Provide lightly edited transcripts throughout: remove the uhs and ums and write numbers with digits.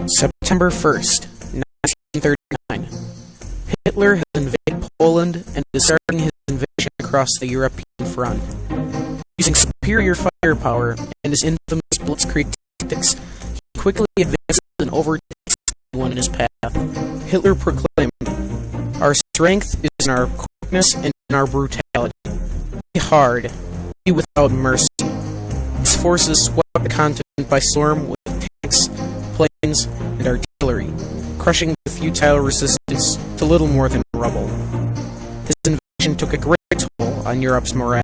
September 1st, 1939. Hitler has invaded Poland and is starting his invasion across the European front. Using superior firepower and his infamous blitzkrieg tactics, he quickly advances and overtakes everyone in his path. Hitler proclaimed, "Our strength is in our quickness and in our brutality. Be hard, be without mercy." His forces swept the continent by storm with tanks, planes, and artillery, crushing the futile resistance to little more than rubble. His invasion took a great toll on Europe's morale.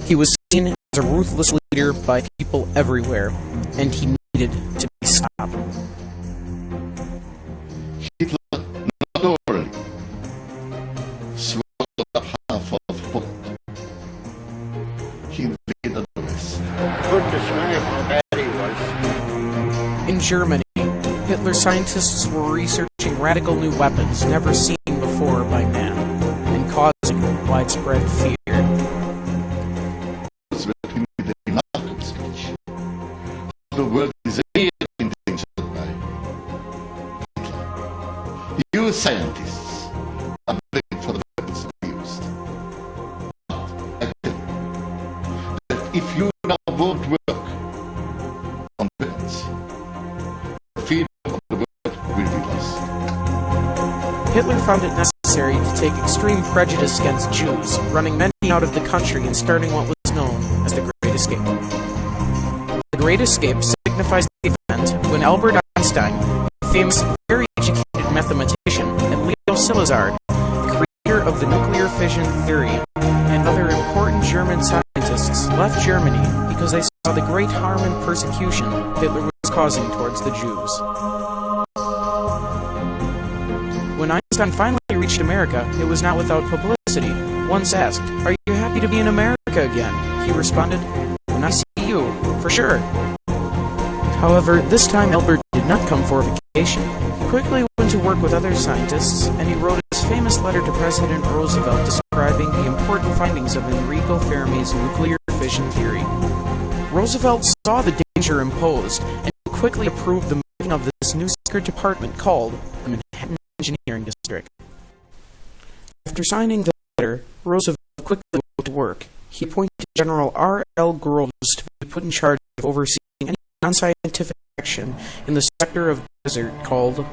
He was seen as a ruthless leader by people everywhere, and he needed to be stopped. Hitler not only swallowed up half of Poland, he invaded the rest. Goodness me, how bad he was. In Germany, Hitler scientists were researching radical new weapons never seen before by man, and causing widespread fear. That he made a remarkable speech. The world is really endangered by Hitler. You scientists are blamed for the weapons to be used. But I tell you that if you now won't work on weapons, the freedom of the world will be lost. Hitler found it necessary to take extreme prejudice against Jews, running many out of the country and starting what was known as the Great Escape. The Great Escape signifies the event when Albert Einstein, the famous, very educated mathematician, and Leo Szilard, the creator of the nuclear fission theory, and other important German scientists left Germany because they saw the great harm and persecution Hitler was causing towards the Jews. When Einstein finally reached America, it was not without publicity. Once asked, "Are you happy to be in America again?" he responded, "When I see you, for sure." However, this time Albert did not come for vacation. He quickly went to work with other scientists, and he wrote his famous letter to President Roosevelt describing the important findings of Enrico Fermi's nuclear fission theory. Roosevelt saw the danger imposed, and quickly approved the making of this new secret department called the Manhattan Engineering District. After signing the letter, Roosevelt quickly went to work. He appointed General R.L. Groves to be put in charge of overseeing any non-scientific action in the sector of desert called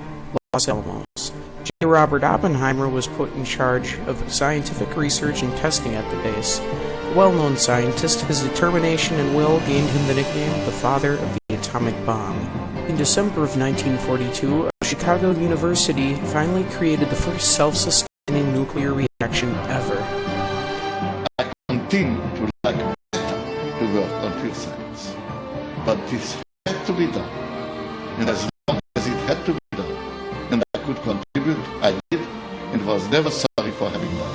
Los Alamos. J. Robert Oppenheimer was put in charge of scientific research and testing at the base. A well-known scientist, his determination and will gained him the nickname the father of the atomic bomb. In December of 1942, Chicago University finally created the first self-sustaining nuclear reaction ever. I continue to like to work on field science, but this had to be done, and as long as it had to be done, and I could contribute, I did, and was never sorry for having done.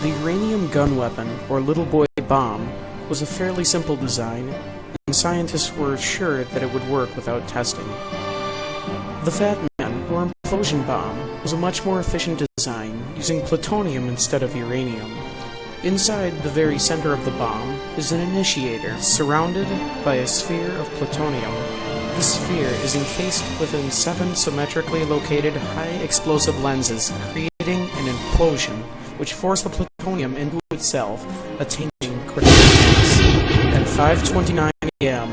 The uranium gun weapon, or little boy bomb, was a fairly simple design, and scientists were sure that it would work without testing. The Fat Man, or implosion bomb, was a much more efficient design, using plutonium instead of uranium. Inside the very center of the bomb is an initiator, surrounded by a sphere of plutonium. This sphere is encased within 7 symmetrically located high-explosive lenses, creating an implosion, which forced the plutonium into itself, attaining critical mass. At 5:29 a.m.,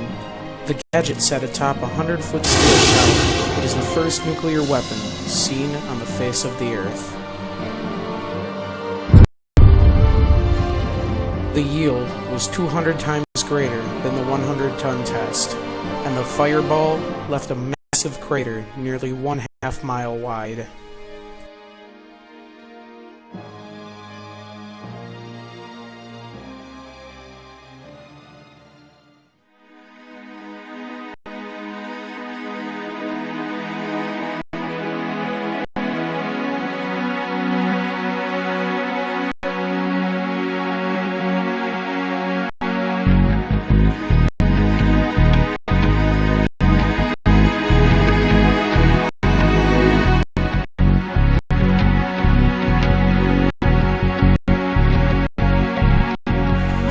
the gadget sat atop a 100-foot steel tower. It is the first nuclear weapon seen on the face of the Earth. The yield was 200 times greater than the 100-ton test, and the fireball left a massive crater nearly 1/2 mile wide.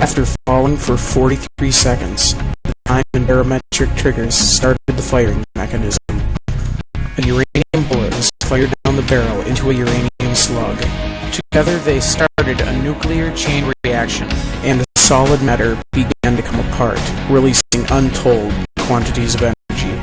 After falling for 43 seconds, the time and barometric triggers started the firing mechanism. A uranium bullet was fired down the barrel into a uranium slug. Together they started a nuclear chain reaction, and the solid matter began to come apart, releasing untold quantities of energy.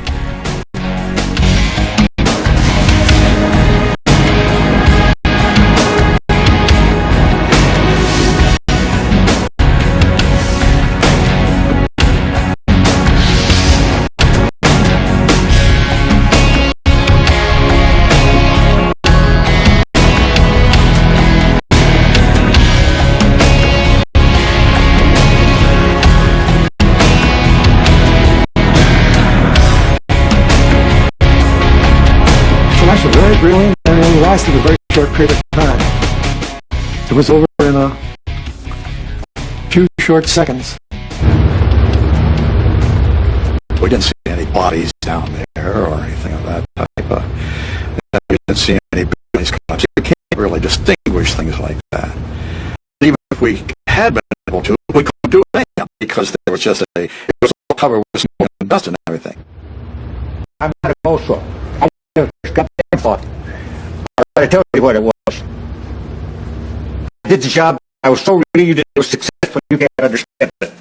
Flash was very brilliant and it only lasted a very short period of time. It was over in a few short seconds. We didn't see any bodies down there or anything of that type. We didn't see any buildings collapse. You can't really distinguish things like that. Even if we had been able to, we couldn't do anything because there was just it was all covered with smoke and dust and everything. I'm not a also. I just got the thought. I gotta tell you what it was. I did the job. I was so relieved it was successful. You can't understand it.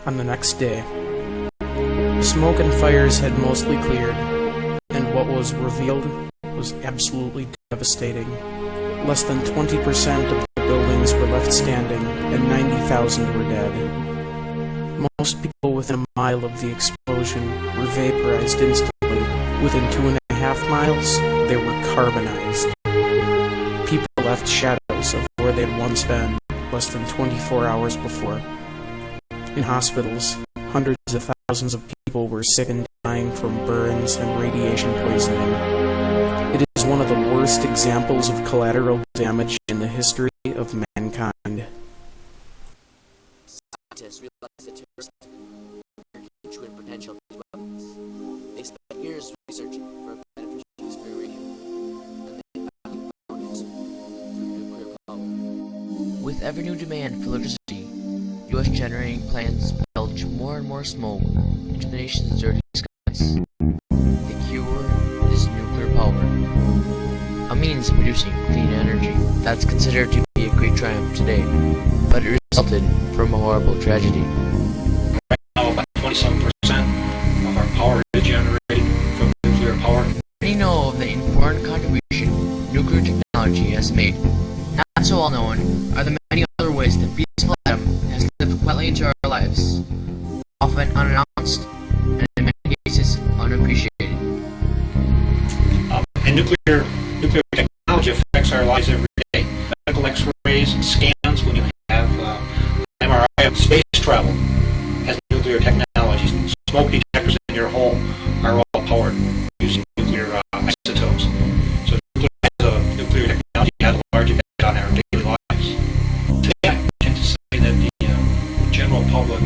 On the next day, smoke and fires had mostly cleared, and what was revealed was absolutely devastating. Less than 20% of the buildings were left standing, and 90,000 were dead. Most people within a mile of the explosion were vaporized instantly. Within 2.5 miles, they were carbonized. People left shadows of where they'd once been less than 24 hours before. In hospitals, hundreds of thousands of people were sick and dying from burns and radiation poisoning. It is one of the worst examples of collateral damage in the history of mankind. Scientists realized the terrorist true and potential of these weapons. They spent years researching for a beneficial use for uranium, and they finally found it through nuclear power. With ever new demand for electricity, U.S. generating plants belch more and more smoke into the nation's dirty skies. The cure is nuclear power, a means of producing clean energy that's considered to be a great triumph today, but it resulted from a horrible tragedy. Right now, about 27% of our power is generated from nuclear power. Many know of the important contribution nuclear technology has made. Not so well known are the many other ways the peaceful atom has lived quietly into our lives, often unannounced, and in many cases unappreciated. And nuclear technology affects our lives every day. Medical X-rays and scans when you have MRI of space travel has nuclear technologies. Smoke detectors in your home are all powered using nuclear isotopes. So nuclear technology has a large impact on our daily lives. Today I tend to say that the general public